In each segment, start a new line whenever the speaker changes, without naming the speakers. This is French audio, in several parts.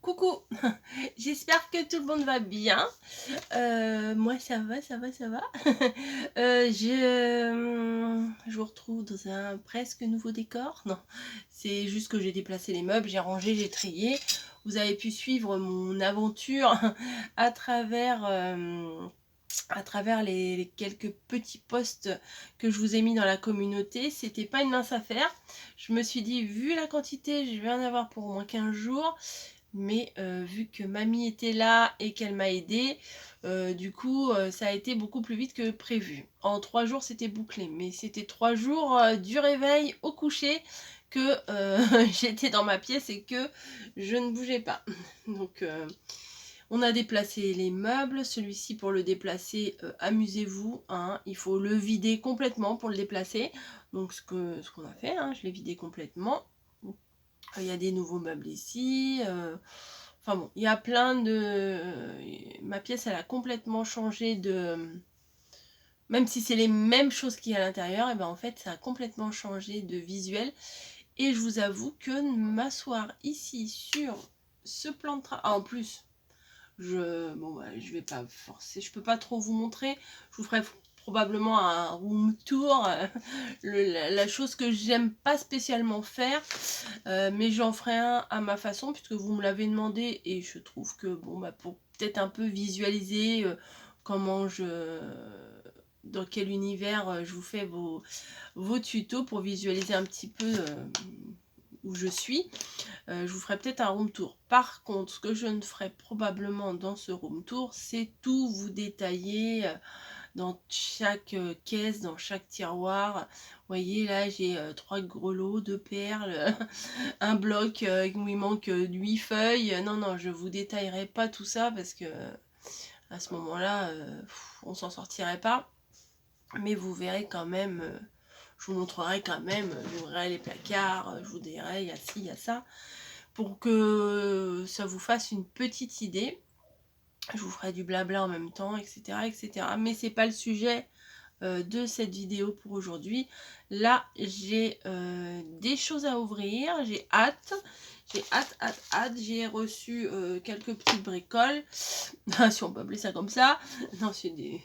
Coucou, j'espère que tout le monde va bien. Moi ça va, ça va, ça va. Je vous retrouve dans un presque nouveau décor. Non, c'est juste que j'ai déplacé les meubles, j'ai rangé, j'ai trié. Vous avez pu suivre mon aventure à travers, les quelques petits posts que je vous ai mis dans la communauté. C'était pas une mince affaire. Je me suis dit, vu la quantité, je vais en avoir pour au moins 15 jours. Mais vu que mamie était là et qu'elle m'a aidé, du coup ça a été beaucoup plus vite que prévu. En 3 jours c'était bouclé, mais c'était 3 jours du réveil au coucher que j'étais dans ma pièce et que je ne bougeais pas. Donc on a déplacé les meubles. Celui-ci, pour le déplacer, amusez-vous, hein, il faut le vider complètement pour le déplacer. Donc ce qu'on a fait, hein, je l'ai vidé complètement. Il y a des nouveaux meubles ici. Enfin bon, il y a plein de... Ma pièce, elle a complètement changé de... Même si c'est les mêmes choses qu'il y a à l'intérieur, et ben en fait, ça a complètement changé de visuel. Et je vous avoue que m'asseoir ici sur ce plan de travail... Ah, en plus, bon, je vais pas forcer, je peux pas trop vous montrer. Je vous ferai probablement un room tour, la chose que j'aime pas spécialement faire, mais j'en ferai un à ma façon puisque vous me l'avez demandé, et je trouve que bon, pour peut-être un peu visualiser comment dans quel univers je vous fais vos tutos, pour visualiser un petit peu où je suis. Je vous ferai peut-être un room tour. Par contre, ce que je ne ferai probablement dans ce room tour, c'est tout vous détailler dans chaque caisse, dans chaque tiroir. Vous voyez, là j'ai 3 grelots, 2 perles, un bloc où il manque 8 feuilles. Non, non, je vous détaillerai pas tout ça parce que à ce moment-là, on s'en sortirait pas. Mais vous verrez quand même, je vous montrerai quand même, j'ouvrirai les placards, je vous dirai, il y a ci, il y a ça, pour que ça vous fasse une petite idée. Je vous ferai du blabla en même temps, etc. etc. Mais c'est pas le sujet de cette vidéo pour aujourd'hui. Là, j'ai des choses à ouvrir, j'ai hâte. J'ai reçu quelques petites bricoles, si on peut appeler ça comme ça. Non, c'est des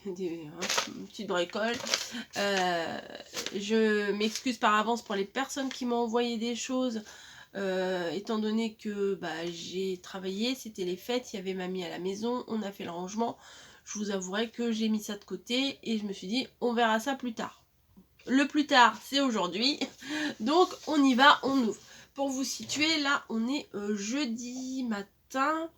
petites bricoles. Je m'excuse par avance pour les personnes qui m'ont envoyé des choses. Étant donné que j'ai travaillé, c'était les fêtes, il y avait mamie à la maison, on a fait le rangement. Je vous avouerai que j'ai mis ça de côté et je me suis dit on verra ça plus tard. Le plus tard, c'est aujourd'hui. Donc on y va, on ouvre. Pour vous situer, là on est jeudi matin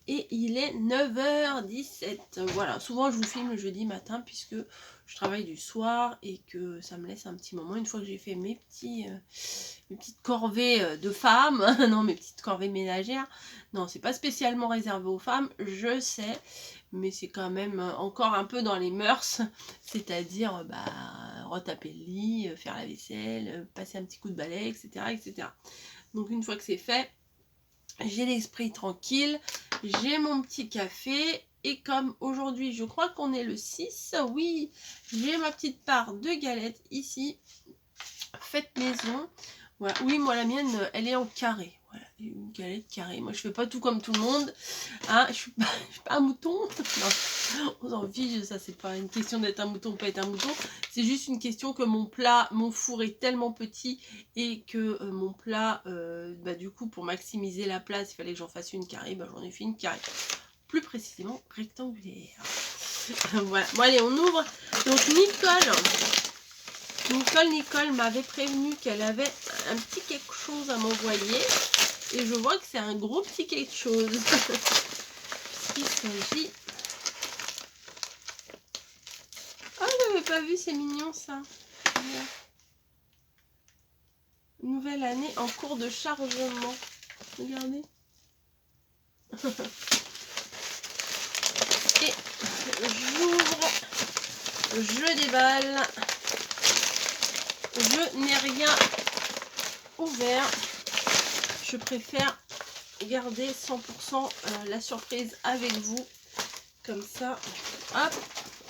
et il est 9h17. Voilà, souvent je vous filme le jeudi matin puisque je travaille du soir et que ça me laisse un petit moment, une fois que j'ai fait mes petites corvées de femmes, non, mes petites corvées ménagères. Non, c'est pas spécialement réservé aux femmes, je sais, mais c'est quand même encore un peu dans les mœurs, c'est-à-dire retaper le lit, faire la vaisselle, passer un petit coup de balai, etc., etc. Donc une fois que c'est fait, j'ai l'esprit tranquille, j'ai mon petit café, et comme aujourd'hui je crois qu'on est le 6, oui, j'ai ma petite part de galettes ici, faites maison. Voilà. Oui, moi la mienne, elle est en carré. Voilà, une galette carrée. Moi je fais pas tout comme tout le monde. Hein, je suis pas un mouton. Non, on s'en fiche, ça c'est pas une question d'être un mouton ou pas être un mouton. C'est juste une question que mon four est tellement petit et que mon plat, du coup pour maximiser la place, il fallait que j'en fasse une carrée. J'en ai fait une carrée. Plus précisément rectangulaire. Voilà. Bon allez, on ouvre. Donc Nicole m'avait prévenu qu'elle avait un petit quelque chose à m'envoyer. Et je vois que c'est un gros petit quelque chose. Il s'agit... Oh, je n'avais pas vu, c'est mignon ça. Nouvelle année en cours de chargement. Regardez. Et j'ouvre. Je déballe. Je n'ai rien ouvert. Je préfère garder 100% la surprise avec vous. Comme ça. Hop.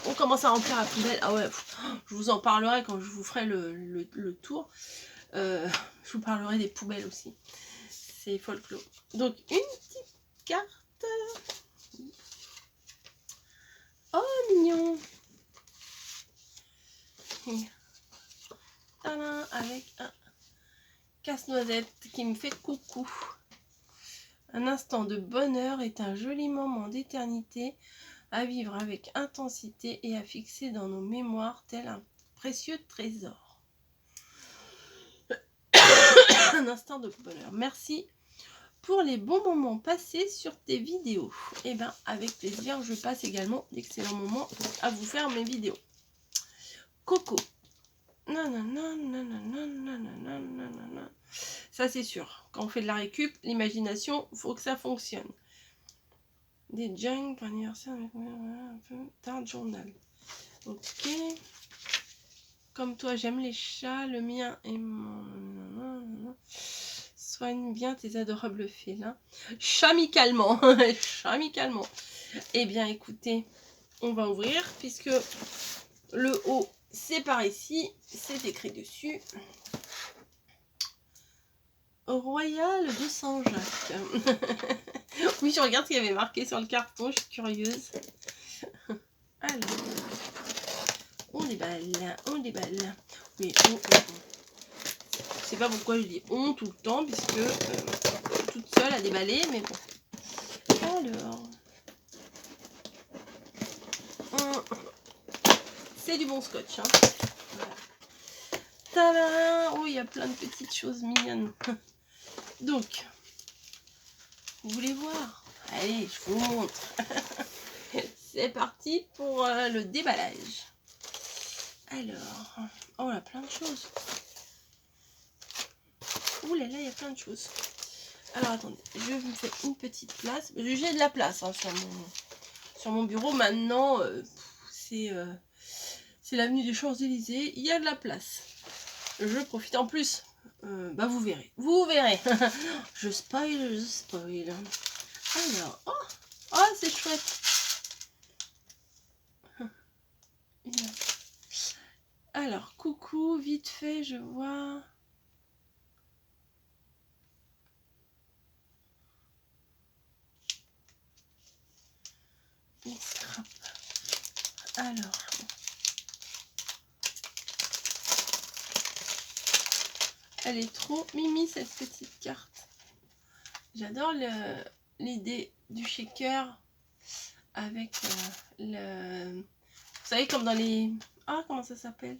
On commence à remplir la poubelle. Ah ouais, je vous en parlerai quand je vous ferai le tour. Je vous parlerai des poubelles aussi. C'est folklore. Donc une petite carte. Oh, mignon. Tadam, avec un casse-noisette qui me fait coucou. Un instant de bonheur est un joli moment d'éternité à vivre avec intensité et à fixer dans nos mémoires tel un précieux trésor. Un instant de bonheur. Merci pour les bons moments passés sur tes vidéos. Et bien, avec plaisir, je passe également d'excellents moments à vous faire mes vidéos. Coco. Ça, c'est sûr. Quand on fait de la récup, l'imagination, il faut que ça fonctionne. Des junk pour anniversaire avec un peu tard journal. Ok. Comme toi, j'aime les chats. Le mien est mon... Soigne bien tes adorables félins. Chamicalement. Chamicalement. Eh bien, écoutez, on va ouvrir puisque le haut, c'est par ici. C'est écrit dessus. Royal de Saint-Jacques. Oui, je regarde ce qu'il y avait marqué sur le carton. Je suis curieuse. Alors, on déballe, on déballe. Oui, je sais pas pourquoi je dis on tout le temps, puisque je suis toute seule à déballer, mais bon. Alors, c'est du bon scotch. Hein. Voilà. Tadam! Oh, il y a plein de petites choses mignonnes. Donc, vous voulez voir? Allez, je vous montre. C'est parti pour le déballage. Alors, oh là, plein de choses. Ouh là là, il y a plein de choses. Alors attendez, je me fais une petite place. J'ai de la place hein, sur mon bureau. Maintenant, c'est l'avenue des Champs-Élysées. Il y a de la place. Je profite en plus. Bah vous verrez. Vous verrez. Je spoil, je spoil. Alors, oh c'est chouette. Alors, coucou, vite fait, je vois. Alors, elle est trop mimi cette petite carte. J'adore l'idée du shaker avec le... Vous savez comme dans les... Ah, comment ça s'appelle?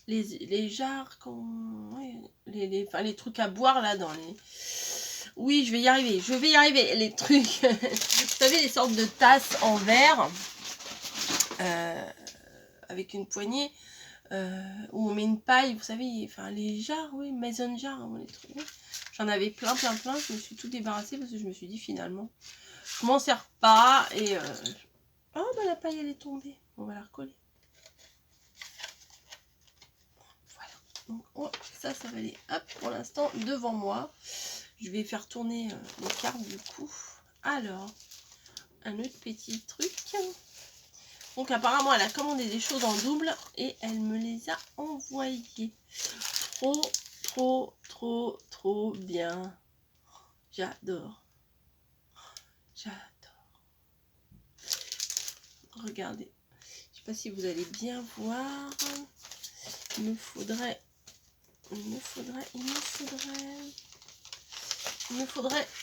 Les jarres, ouais, les trucs à boire là dans les... Oui, je vais y arriver, les trucs... Vous savez, les sortes de tasses en verre avec une poignée où on met une paille, vous savez, enfin les jarres, oui, maison jar, hein, les trucs. J'en avais plein, je me suis tout débarrassée parce que je me suis dit finalement, je m'en sers pas et... Oh, bah la paille elle est tombée, on va la recoller. Voilà, donc oh, ça va aller, hop, pour l'instant devant moi. Je vais faire tourner les cartes du coup. Alors, un autre petit truc. Donc apparemment elle a commandé des choses en double et elle me les a envoyées. Trop bien. J'adore. Regardez. Je sais pas si vous allez bien voir. Il me faudrait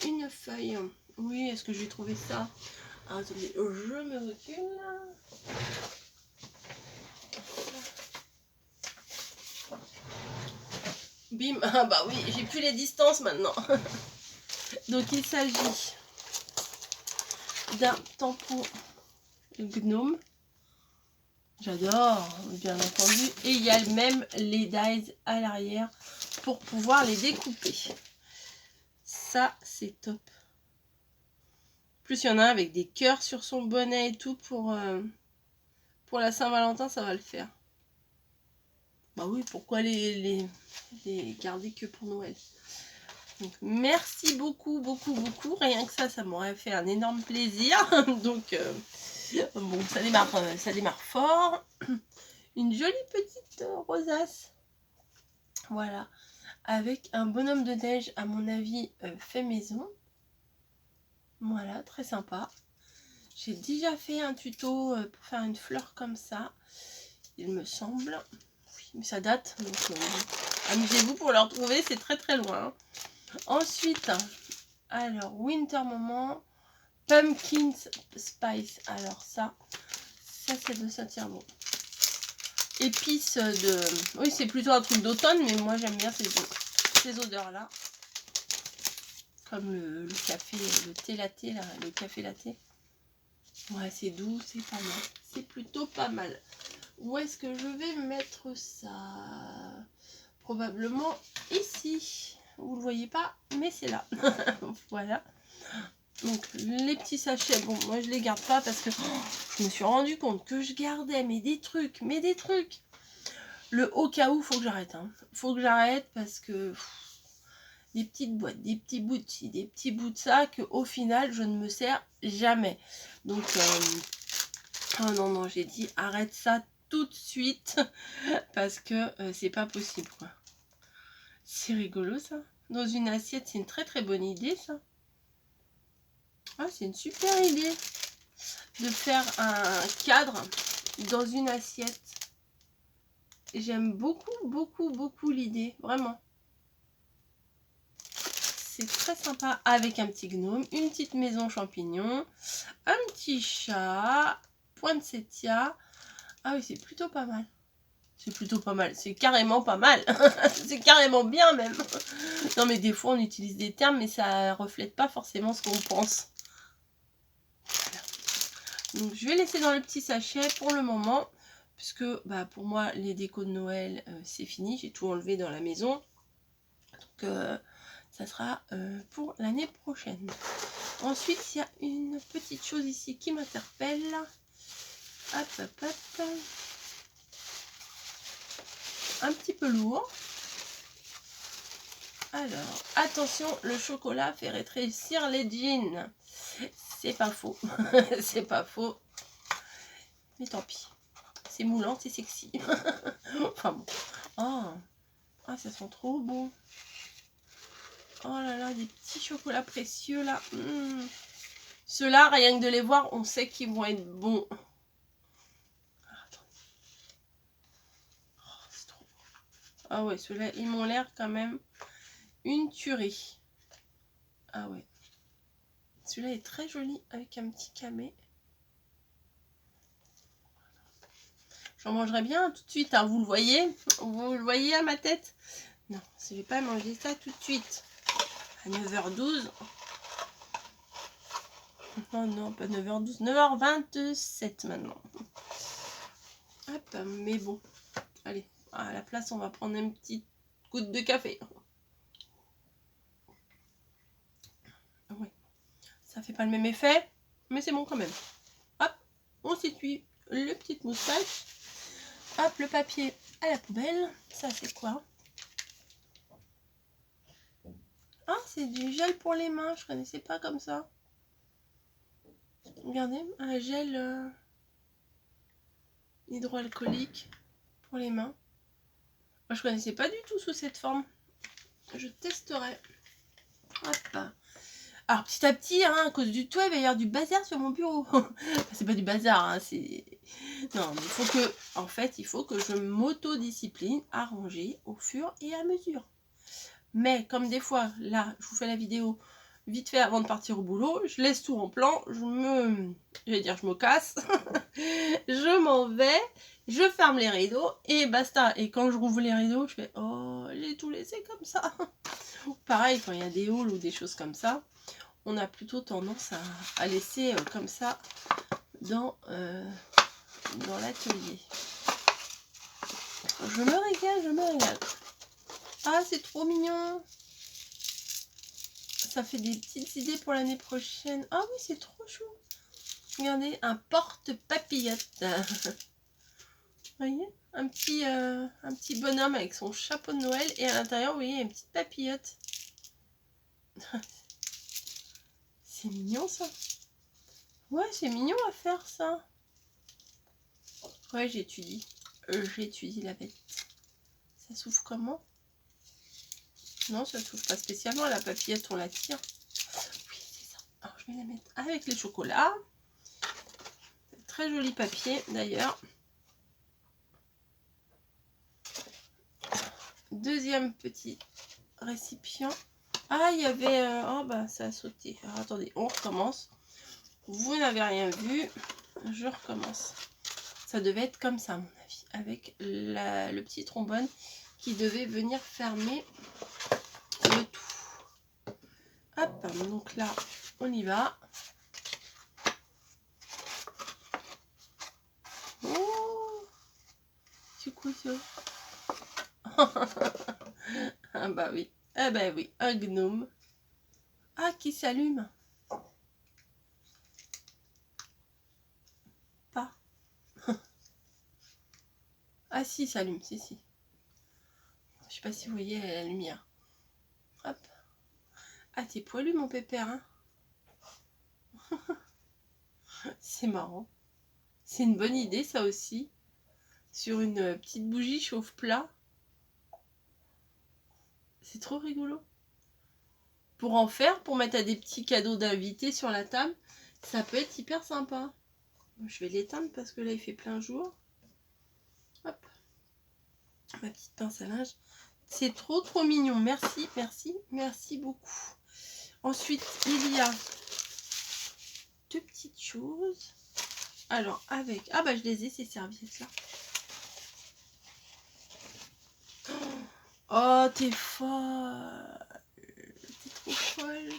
une feuille. Oui, est-ce que je vais trouver ça? Ah, attendez, je me recule. Bim, ah bah oui, j'ai plus les distances maintenant. Donc il s'agit d'un tampon gnome. J'adore, bien entendu. Et il y a même les dies à l'arrière pour pouvoir les découper. Ça, c'est top. En plus, il y en a un avec des cœurs sur son bonnet et tout pour la Saint-Valentin, ça va le faire. Bah oui, pourquoi les garder que pour Noël? Donc, merci beaucoup. Rien que ça m'aurait fait un énorme plaisir. Donc, bon, ça démarre fort. Une jolie petite rosace. Voilà. Avec un bonhomme de neige, à mon avis, fait maison. Voilà, très sympa. J'ai déjà fait un tuto pour faire une fleur comme ça, il me semble. Oui, mais ça date, donc amusez-vous pour le retrouver, c'est très très loin. Hein. Ensuite, alors, Winter Moment, Pumpkin Spice. Alors ça c'est de ça tient bon. Épices de... Oui, c'est plutôt un truc d'automne, mais moi j'aime bien ces odeurs-là. Comme le café, le thé latte, là, le café latte. Ouais, c'est doux, c'est pas mal. C'est plutôt pas mal. Où est-ce que je vais mettre ça? Probablement ici. Vous le voyez pas, mais c'est là. Voilà. Donc les petits sachets, bon, moi je les garde pas parce que je me suis rendu compte que je gardais mais des trucs. Le au cas où, faut que j'arrête. Hein. Faut que j'arrête parce que des petites boîtes, des petits bouts de ci, des petits bouts de ça, que au final je ne me sers jamais. Donc oh non non, j'ai dit arrête ça tout de suite parce que c'est pas possible quoi. C'est rigolo ça. Dans une assiette, c'est une très très bonne idée ça. Ah, c'est une super idée de faire un cadre dans une assiette. J'aime beaucoup l'idée, vraiment. C'est très sympa avec un petit gnome, une petite maison champignon, un petit chat, poinsettia. Ah oui, c'est plutôt pas mal. C'est plutôt pas mal, c'est carrément pas mal. C'est carrément bien même. Non mais des fois on utilise des termes mais ça reflète pas forcément ce qu'on pense. Donc je vais laisser dans le petit sachet pour le moment. Puisque bah, pour moi les décos de Noël c'est fini. J'ai tout enlevé dans la maison. Donc ça sera pour l'année prochaine. Ensuite il y a une petite chose ici qui m'interpelle. Hop hop hop. Un petit peu lourd. Alors, attention, le chocolat fait rétrécir les jeans. C'est pas faux. C'est pas faux. Mais tant pis. C'est moulant, c'est sexy. Enfin bon. Oh. Ah, ça sent trop bon. Oh là là, des petits chocolats précieux là. Mmh. Ceux-là, rien que de les voir, on sait qu'ils vont être bons. Oh, c'est trop bon. Ah ouais, ceux-là, ils m'ont l'air quand même une tuerie. Ah ouais. Celui-là est très joli avec un petit camé. J'en mangerai bien tout de suite, hein, vous le voyez à ma tête? Non, je vais pas manger ça tout de suite. À 9h12. Oh non, pas 9h12, 9h27 maintenant. Hop, mais bon. Allez, à la place, on va prendre une petite goutte de café. Oui, ça fait pas le même effet, mais c'est bon quand même. Hop, on s'essuie le petit moustache. Hop, le papier à la poubelle. Ça, c'est quoi? Ah, c'est du gel pour les mains. Je connaissais pas comme ça. Regardez, un gel hydroalcoolique pour les mains. Moi, je connaissais pas du tout sous cette forme. Je testerai. Hop. Alors, petit à petit, hein, à cause du toit, il va y avoir du bazar sur mon bureau. C'est pas du bazar, hein, c'est... Non, mais il faut que... En fait, il faut que je m'autodiscipline à ranger au fur et à mesure. Mais comme des fois, là, je vous fais la vidéo vite fait avant de partir au boulot, je laisse tout en plan, je me casse, je m'en vais, je ferme les rideaux et basta. Et quand je rouvre les rideaux, je fais oh, j'ai tout laissé comme ça. Pareil, quand il y a des halls ou des choses comme ça, on a plutôt tendance à laisser comme ça dans l'atelier. Je me régale, je me régale. Ah, c'est trop mignon. Ça fait des petites idées pour l'année prochaine. Ah oui, c'est trop chou. Regardez, un porte-papillote. Vous voyez, un petit bonhomme avec son chapeau de Noël. Et à l'intérieur, vous voyez, une petite papillote. C'est mignon, ça. Ouais, c'est mignon à faire, ça. Ouais, j'étudie. J'étudie la bête. Ça s'ouvre comment? Non, ça s'ouvre pas spécialement. La papillote, on la tire. Oui, c'est ça. Oh, je vais la mettre avec les chocolats. Très joli papier d'ailleurs. Deuxième petit récipient. Ah, il y avait... oh, bah, ça a sauté. Alors, attendez, on recommence. Vous n'avez rien vu. Je recommence. Ça devait être comme ça, à mon avis. Avec le petit trombone qui devait venir fermer le tout. Hop, donc là, on y va. Oh, c'est quoi ça? Ah bah oui. Ah bah oui, un gnome. Ah, qui s'allume. Pas. Ah si, ça s'allume, si, si. Je sais pas si vous voyez la lumière. Hop. Ah, t'es poilu, mon pépère, hein. C'est marrant. C'est une bonne idée, ça aussi. Sur une petite bougie chauffe-plat. C'est trop rigolo. Pour en faire, pour mettre à des petits cadeaux d'invités sur la table, ça peut être hyper sympa. Je vais l'éteindre parce que là, il fait plein jour. Hop. Ma petite pince à linge. C'est trop, trop mignon. Merci, merci, merci beaucoup. Ensuite, il y a deux petites choses. Alors, avec... Ah bah, je les ai, ces serviettes-là. Oh, t'es folle. T'es trop folle.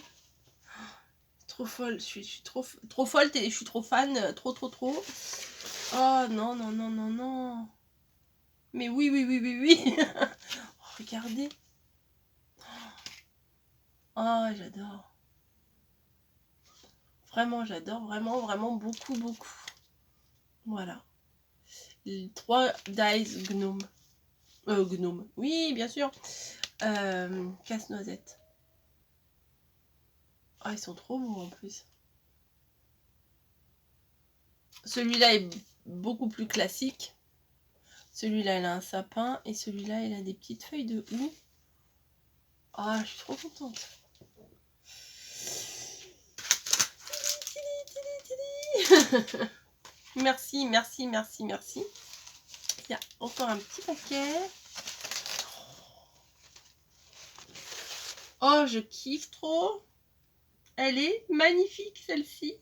Trop folle. Je suis trop folle. Je suis trop fan. Trop. Oh, non, non, non, non, non. Mais oui, oui, oui, oui, oui. Oh, regardez. Oh, j'adore. Vraiment, j'adore. Vraiment, vraiment beaucoup, beaucoup. Voilà. Les 3 dice gnome. Gnome. Oui, bien sûr. Casse-noisette. Ah, ils sont trop beaux en plus. Celui-là est beaucoup plus classique. Celui-là, il a un sapin. Et celui-là, il a des petites feuilles de houx. Ah, je suis trop contente. Merci, merci, merci, merci. Il y a encore un petit paquet. Oh, je kiffe trop. Elle est magnifique, celle-ci.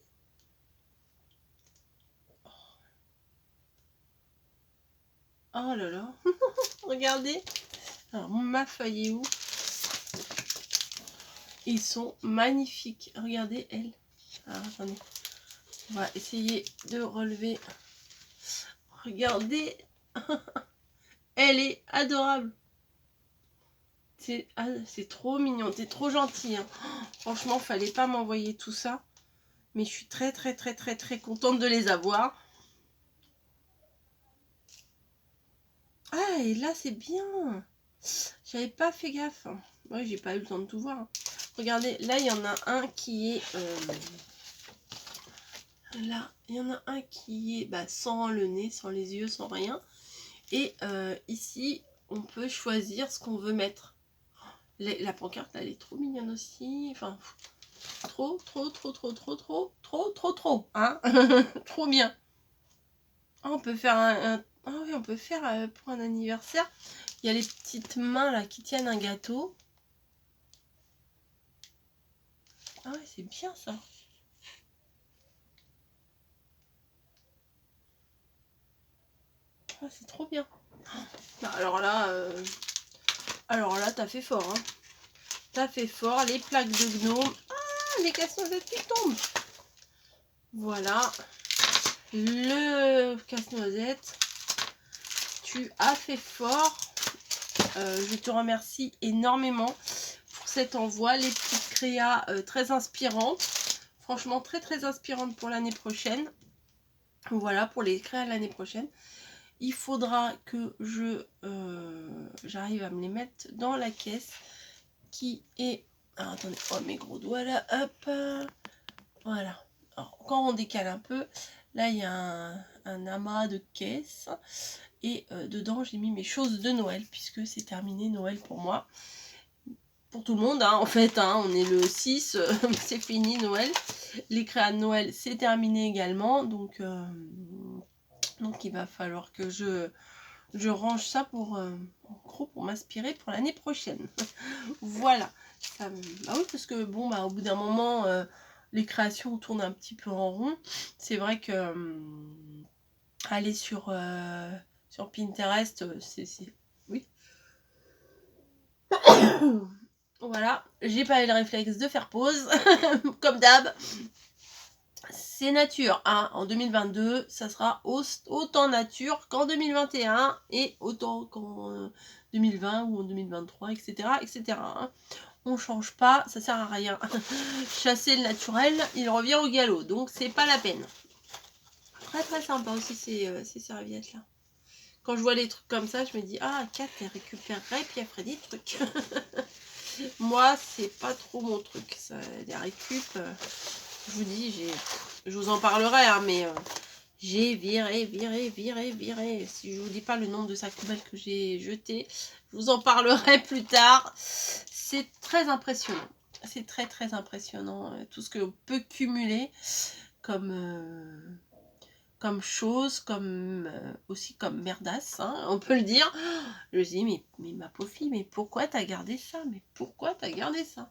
Oh là là. Regardez. Alors, ma feuille est où? Ils sont magnifiques. Regardez, elle. Alors, attendez. On va essayer de relever. Regardez. Elle est adorable. C'est trop mignon. T'es trop gentil. Hein. Franchement, fallait pas m'envoyer tout ça. Mais je suis très contente de les avoir. Ah, et là, c'est bien. J'avais pas fait gaffe. Ouais, j'ai pas eu le temps de tout voir. Regardez, là, il y en a un qui est... là, il y en a un qui est sans le nez, sans les yeux, sans rien. Et ici, on peut choisir ce qu'on veut mettre. La pancarte, elle est trop mignonne aussi. Enfin, trop, hein. Trop bien. Ah, on peut faire ah oui, on peut faire pour un anniversaire. Il y a les petites mains là qui tiennent un gâteau. Ah ouais, c'est bien ça. Ah, c'est trop bien. Alors là, t'as fait fort. Hein. T'as fait fort. Les plaques de gnome. Ah, les casse-noisettes qui tombent. Voilà. Le casse-noisette. Tu as fait fort. Je te remercie énormément pour cet envoi. Les petites créas très inspirantes. Franchement, très inspirantes pour l'année prochaine. Voilà, pour les créas l'année prochaine. Il faudra que j'arrive à me les mettre dans la caisse qui est... Alors, attendez, oh mes gros doigts là, hop. Voilà. Alors, quand on décale un peu, là il y a un amas de caisses. Et dedans, j'ai mis mes choses de Noël, puisque c'est terminé Noël pour moi. Pour tout le monde, hein, en fait, hein, on est le 6, c'est fini Noël. Les créas de Noël, c'est terminé également. Donc il va falloir que je range ça pour, en gros, pour m'inspirer pour l'année prochaine. Voilà. Bah oui, parce que bon, bah, au bout d'un moment, les créations tournent un petit peu en rond. C'est vrai que aller sur Pinterest, c'est... Oui. Voilà, j'ai pas eu le réflexe de faire pause, comme d'hab. C'est nature, hein. En 2022, ça sera autant nature qu'en 2021 et autant qu'en 2020 ou en 2023, etc. etc. hein. On change pas, ça sert à rien. Chasser le naturel, il revient au galop, donc c'est pas la peine. Très très sympa aussi ces serviettes là. Quand je vois les trucs comme ça, je me dis ah Kat, elle récupérerait puis elle ferait des trucs. Moi, c'est pas trop mon truc, ça, les récup. Je vous dis, je vous en parlerai, hein, mais j'ai viré. Si je vous dis pas le nombre de sacs poubelles que j'ai jeté, je vous en parlerai plus tard. C'est très impressionnant. C'est très très impressionnant tout ce qu'on peut cumuler comme chose, aussi comme merdasse, hein, on peut le dire. Je me dis, mais ma pauvre fille, mais pourquoi t'as gardé ça? Mais pourquoi t'as gardé ça?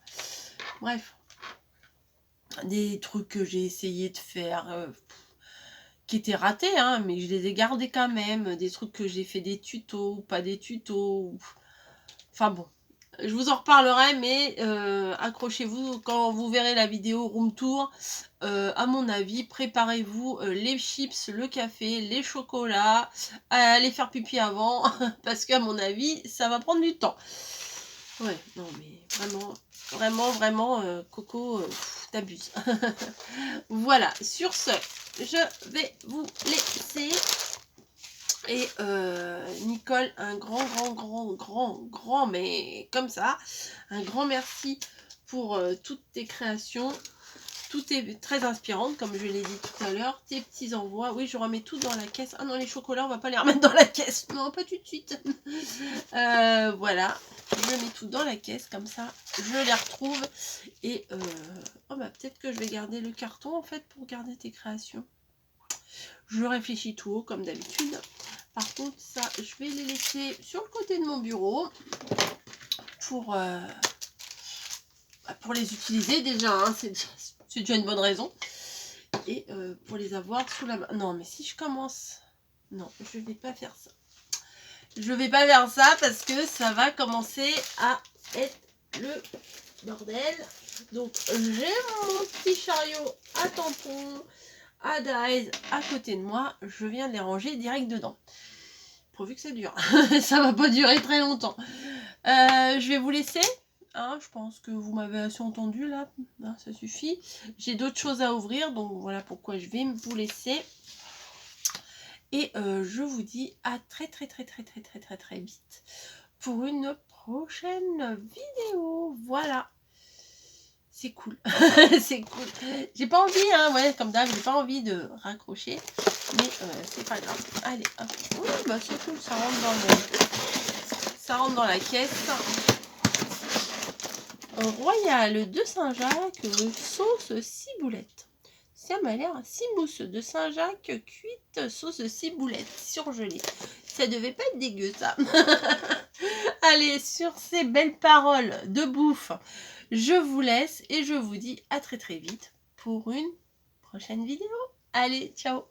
Bref. Des trucs que j'ai essayé de faire qui étaient ratés, hein, mais je les ai gardés quand même. Des trucs que j'ai fait des tutos, ou pas des tutos. Enfin bon. Je vous en reparlerai, mais accrochez-vous quand vous verrez la vidéo room tour. À mon avis, préparez-vous les chips, le café, les chocolats, aller faire pipi avant, parce qu'à mon avis, ça va prendre du temps. Ouais, non mais vraiment, Coco, t'abuses. Voilà, sur ce, je vais vous laisser. Et Nicole, un grand, mais comme ça, un grand merci pour toutes tes créations. Tout est très inspirante, comme je l'ai dit tout à l'heure. Tes petits envois. Oui, je remets tout dans la caisse. Ah non, les chocolats, on va pas les remettre dans la caisse. Non, pas tout de suite. Voilà. Je mets tout dans la caisse, comme ça, je les retrouve. Et oh bah, peut-être que je vais garder le carton, en fait, pour garder tes créations. Je réfléchis tout haut, comme d'habitude. Par contre, ça, je vais les laisser sur le côté de mon bureau pour les utiliser déjà. Hein, c'est déjà une bonne raison. Et pour les avoir sous la main. Non, mais si je commence... Non, je ne vais pas faire ça. Je ne vais pas faire ça parce que ça va commencer à être le bordel. Donc, j'ai mon petit chariot à tampons, à dies à côté de moi. Je viens de les ranger direct dedans. Pourvu que ça dure. Ça va pas durer très longtemps. Je vais vous laisser. Hein, je pense que vous m'avez assez entendu là. Hein, ça suffit. J'ai d'autres choses à ouvrir. Donc voilà pourquoi je vais vous laisser. Et je vous dis à très vite pour une prochaine vidéo. Voilà. C'est cool. C'est cool. J'ai pas envie, hein, ouais, comme d'hab, j'ai pas envie de raccrocher. Mais c'est pas grave. Allez, hop. Oui, bah c'est cool, ça rentre dans la caisse. Royal de Saint-Jacques, sauce ciboulette. Ça m'a l'air mousse de Saint-Jacques cuite sauce ciboulette surgelée. Ça devait pas être dégueu, ça. Allez, sur ces belles paroles de bouffe, je vous laisse et je vous dis à très vite pour une prochaine vidéo. Allez, ciao!